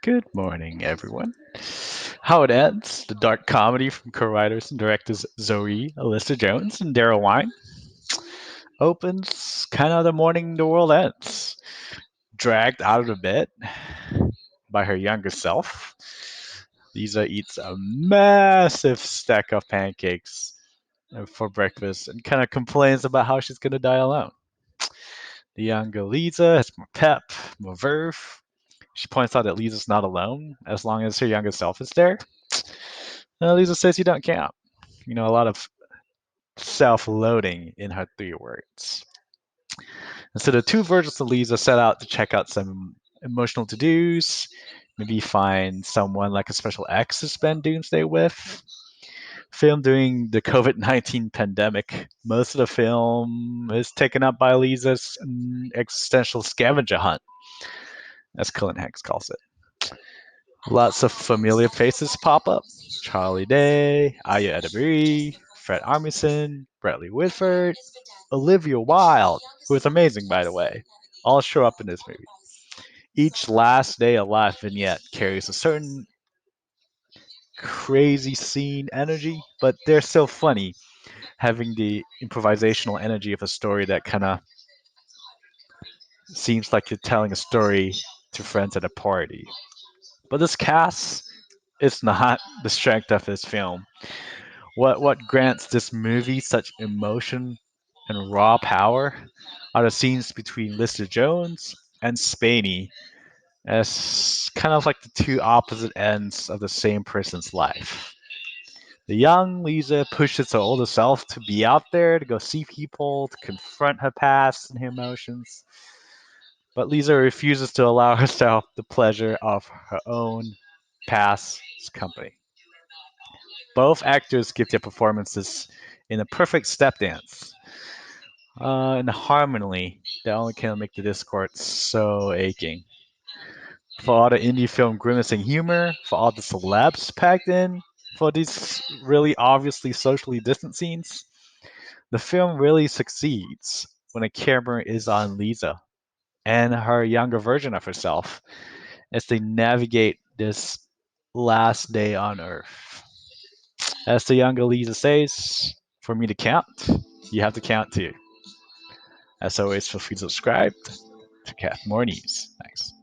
Good morning, everyone. How it ends, the dark comedy from co-writers and directors Zoe, Alyssa Jones, and Daryl Wein, opens kind of the morning the world ends. Dragged out of the bed by her younger self, Lisa eats a massive stack of pancakes for breakfast and kind of complains about how she's going to die alone. The younger Lisa has more pep, more verve. She points out that Lisa's not alone as long as her younger self is there. Lisa says you don't count. A lot of self-loading in her 3 words. And so the two versions of Lisa set out to check out some emotional to-dos, maybe find someone like a special ex to spend doomsday with. Film during the COVID-19 pandemic. Most of the film is taken up by Lisa's existential scavenger hunt, as Colin Hanks calls it. Lots of familiar faces pop up. Charlie Day, Aya Edebiri, Fred Armisen, Bradley Whitford, Olivia Wilde, who is amazing, by the way, all show up in this movie. Each last day alive vignette carries a certain crazy scene energy, but they're still funny, having the improvisational energy of a story that kind of seems like you're telling a story to friends at a party. But this cast is not the strength of this film. What grants this movie such emotion and raw power are the scenes between Lister Jones and Spaeny as kind of like the two opposite ends of the same person's life. The young Lisa pushes her older self to be out there, to go see people, to confront her past and her emotions. But Lisa refuses to allow herself the pleasure of her own past's company. Both actors give their performances in a perfect step dance. And the harmony that only can make the Discord so aching. For all the indie film grimacing humor, for all the celebs packed in, for these really obviously socially distant scenes, the film really succeeds when the camera is on Lisa and her younger version of herself as they navigate this last day on Earth. As the younger Lisa says, for me to count, you have to count too. As always, feel free to subscribe to catch more news. Thanks.